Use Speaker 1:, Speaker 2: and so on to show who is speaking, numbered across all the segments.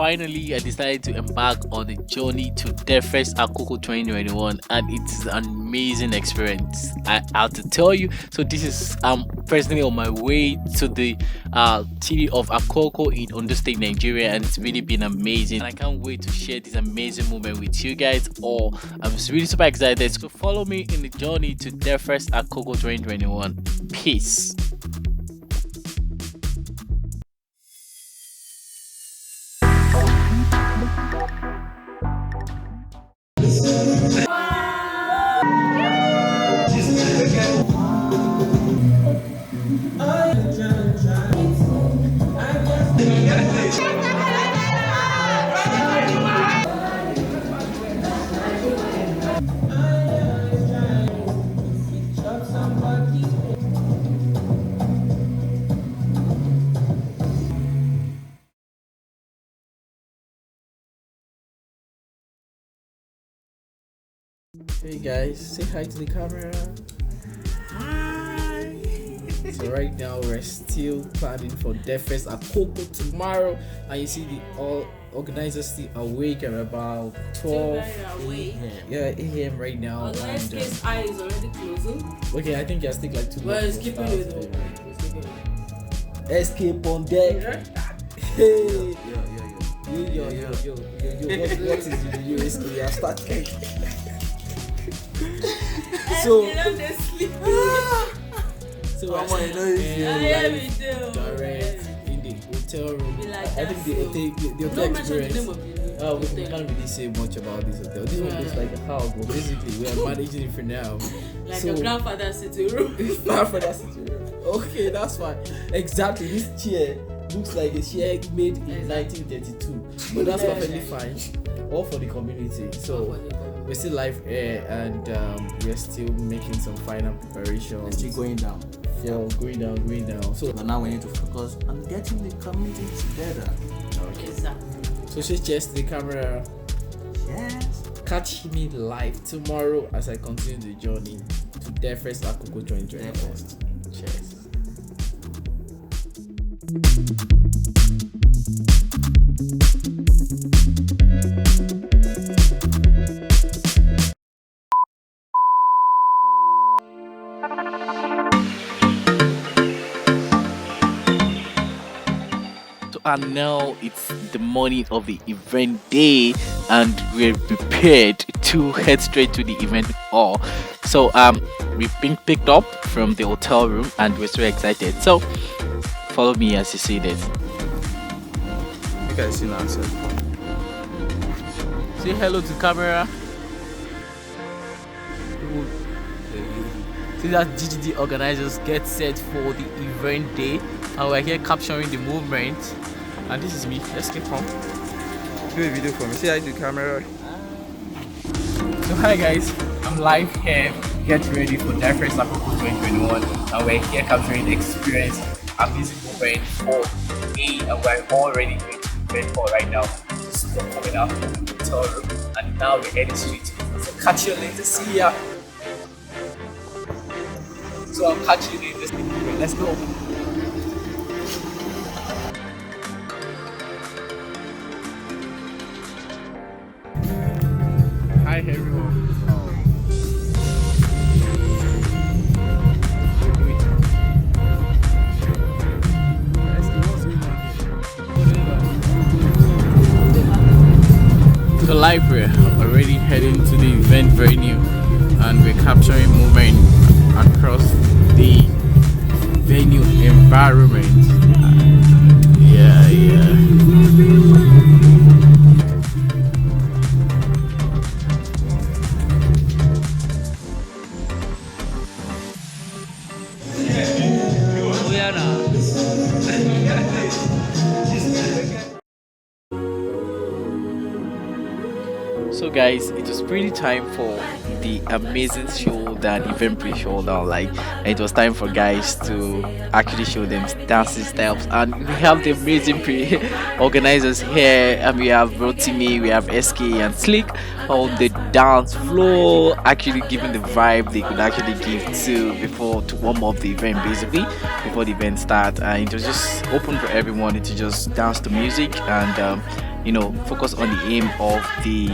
Speaker 1: finally I decided to embark on a journey to DevFest Akoko 2021, and it's an amazing experience. I have to tell you. So this is personally on my way to the city of Akoko in Ondo State, Nigeria, and it's really been amazing. And I can't wait to share this amazing moment with you guys all. I'm really super excited. So follow me in the journey to DevFest Akoko 2021. Peace.
Speaker 2: Hey guys, say hi to the camera. Hi. So right now we're still planning for DevFest Akoko tomorrow, and you see the all organizers still awake at about 12 a.m. right now.
Speaker 3: And eye is already closing.
Speaker 2: Okay, I think I stick like 2
Speaker 3: Well, it's keeping it.
Speaker 2: Escape on deck. Hey. Yo. What is the USK? I start so direct in the hotel room. I think the hotel experience. We can't really say much about this hotel. This one looks like a house, but basically we are managing it for now.
Speaker 3: Like a grandfather's sitting room.
Speaker 2: Grandfather's sitting room. Okay, that's fine. Exactly. This chair looks like a chair made in 1932, but that's perfectly fine. All for the community. So we're still live here, and we're still making some final preparations.
Speaker 4: Still going down.
Speaker 2: Yeah, going down. So
Speaker 4: but now we need to focus on getting the community together.
Speaker 2: Okay.
Speaker 3: Exactly.
Speaker 2: So say cheers to the camera.
Speaker 4: Yes.
Speaker 2: Catch me live tomorrow as I continue the journey to DevFest Akoko 2021. Cheers.
Speaker 1: And now it's the morning of the event day, and we're prepared to head straight to the event hall. So we've been picked up from the hotel room, and we're so excited. So follow me as you see this.
Speaker 4: You guys see now, sir.
Speaker 1: Say hello to camera. See that GGD organizers get set for the event day, and we're here capturing the movement. And this is me. Let's get from.
Speaker 4: Do a video for me. Say hi to the camera.
Speaker 1: So hi guys, I'm live here. Get ready for DevFest Akoko 2021, and we're here capturing the experience, amazing movement for me, and we're already going to the event hall right now. So we're coming out from the hotel room, and now we're heading straight to it. So catch you later. See ya. So I'll catch you later. Let's go. Hi everyone. So live, we're already heading to the event venue, and we're capturing movement across the venue environment. Yeah. So guys, it was pretty time for the amazing show that event pre-showed down. Like, it was time for guys to actually show them dancing steps, and we have the amazing organizers here, and we have Rotimi, we have Ckay and Slick on the dance floor, actually giving the vibe they could actually give to warm up the event, basically before the event starts. And it was just open for everyone to just dance to music, and focus on the aim of the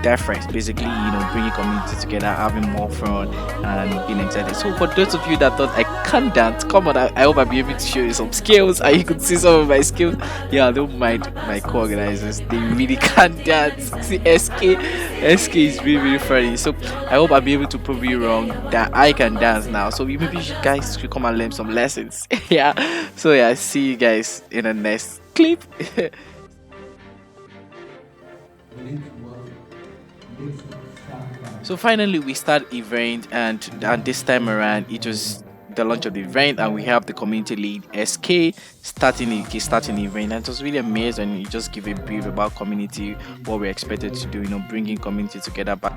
Speaker 1: DevFest, basically, bringing community together, having more fun, and being excited. So for those of you that thought I can't dance, come on, I hope I'll be able to show you some skills, and you could see some of my skills. Yeah, don't mind my co-organizers, they really can't dance. See, SK is really, really funny. So I hope I'll be able to prove you wrong that I can dance now. So maybe you guys should come and learn some lessons. Yeah. So yeah, see you guys in the next clip. So finally we start event, and this time around it was the launch of the event, and we have the community lead Ckay starting the event, and it was really amazing. You just give a brief about community, what we're expected to do, bringing community together, but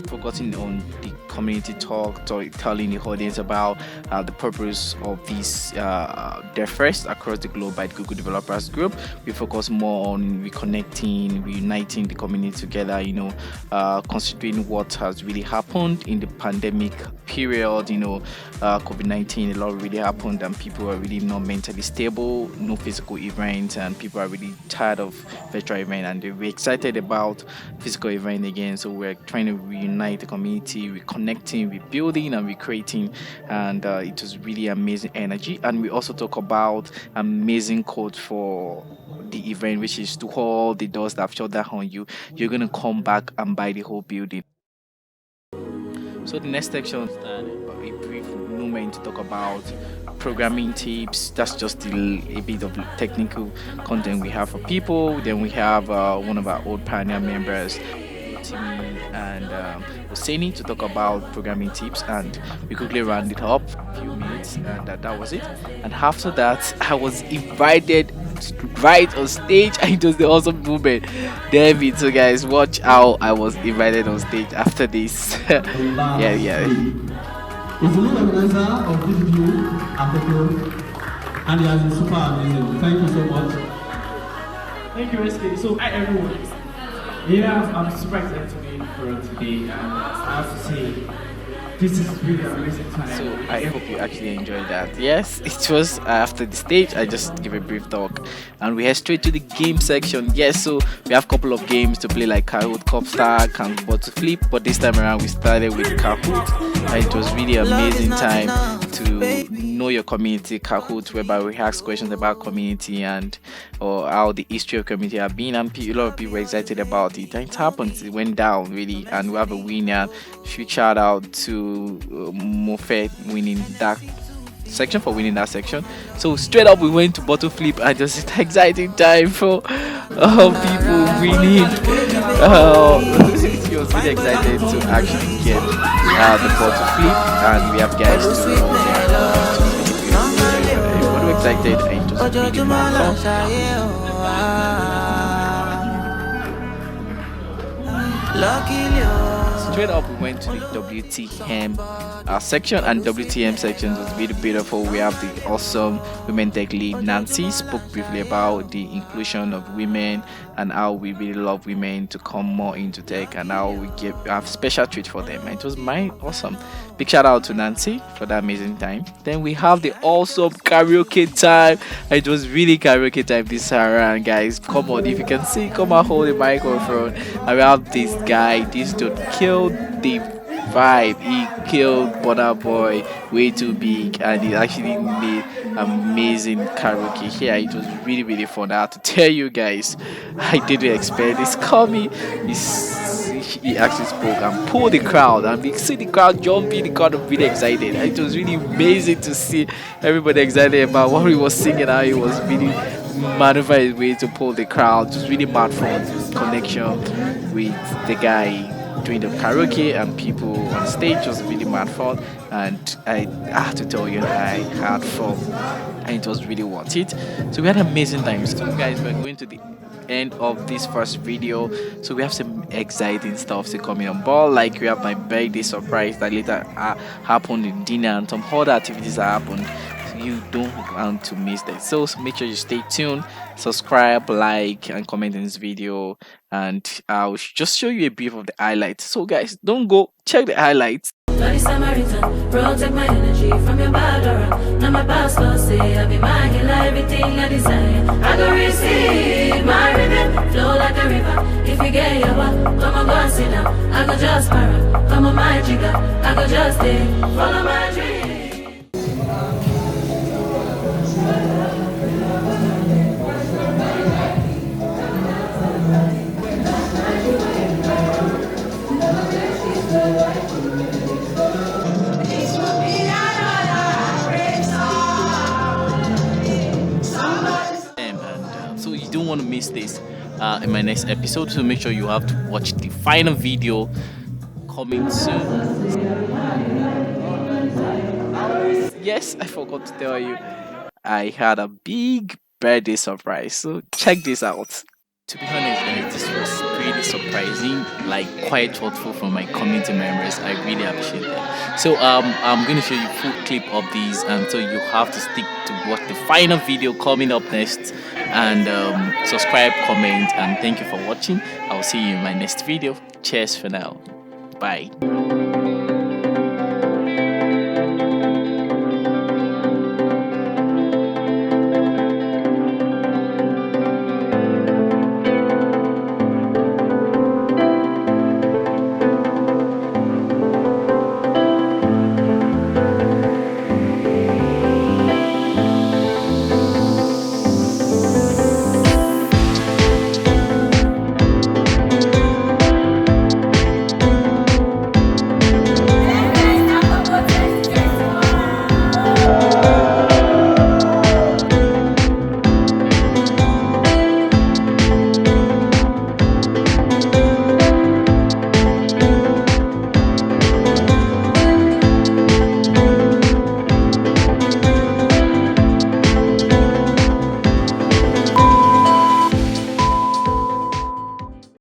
Speaker 1: focusing on the community talk, telling the audience about the purpose of this DevFest across the globe by the Google Developers Group. We focus more on reconnecting, reuniting the community together, considering what has really happened in the pandemic period. COVID-19, a lot really happened, and people are really not mentally stable, no physical events, and people are really tired of virtual event, and we're excited about physical event again. So we're trying to reunite the community, reconnecting, rebuilding, and recreating, and it was really amazing energy. And we also talk about amazing code for the event, which is to all the doors that have shut down on you, you're going to come back and buy the whole building. So the next section is a brief moment to talk about programming tips. That's just a bit of technical content we have for people. Then we have one of our old pioneer members, Timmy and Hosseini, to talk about programming tips, and we quickly round it up a few minutes, and that was it. And after that, I was invited right on stage, and it was the awesome moment. David, so guys, watch how I was invited on stage after this. yeah.
Speaker 5: He's the lead organizer of this view Adekunle, and he has been super amazing. Thank you so much.
Speaker 6: Thank you, Wizkid. So, hi everyone. Yeah, I'm super excited to be here today, and I have to say, this is really an amazing time.
Speaker 1: So I hope you actually enjoyed that. Yes, it was after the stage. I just give a brief talk, and we head straight to the game section. Yes, so we have a couple of games to play, like Kahoot, Copstar, and Bottle Flip. But this time around, we started with Kahoot, and it was really amazing time to know your community. Kahoot, whereby we ask questions about community and or how the history of community have been, and a lot of people were excited about it. And it happened. It went down really, and we have a winner. Huge shout out to Mofe winning that section, for winning that section. So straight up we went to Bottle Flip, and just an exciting time for people winning. He was really excited to actually get the Bottle Flip, and we have guys to everybody excited, and it was really fun. Straight up we went to the WTM section, and WTM section was really beautiful. We have the awesome women tech lead Nancy spoke briefly about the inclusion of women and how we really love women to come more into tech, and how we have special treat for them, and it was awesome. Big shout out to Nancy for that amazing time. Then we have the awesome karaoke time. It was really karaoke time this around, guys. Come on, if you can see, come and hold the microphone. And we have this guy, this dude killed the vibe. He killed Bonner Boy way too big, and he actually made amazing karaoke here. It was really, really fun. I have to tell you guys, I didn't expect this coming. He actually spoke and pulled the crowd, and we see the crowd jumping, the crowd was really excited. And it was really amazing to see everybody excited about what he was singing, how he was really maneuver his way to pull the crowd. It was really mad fun connection with the guy doing the karaoke and people on stage. It was really mad fun, and I have to tell you, I had fun, and it was really worth it. So we had amazing times. So guys, we're going to the end of this first video, so we have some exciting stuff to coming on board. Like we have my birthday surprise that later happened in dinner, and some other activities that happened. You don't want to miss that, so make sure you stay tuned, subscribe, like, and comment in this video, and I'll just show you a brief of the highlights. So guys, don't go, check the highlights.
Speaker 7: Protect my energy from your bad aura. Now my pastor say I be my healer, everything I desire I go receive. sit down, I go just para. Come on my jigger, I go just stay, follow my dream.
Speaker 1: So you don't want to miss this in my next episode, so make sure you have to watch the final video coming soon. Yes, I forgot to tell you, I had a big birthday surprise, so check this out. To be honest, this was pretty surprising, like quite thoughtful from my community members. I really appreciate that. So I'm gonna show you full clip of these, and so you have to stick to watch the final video coming up next. And subscribe, comment, and thank you for watching. I'll see you in my next video. Cheers for now. Bye.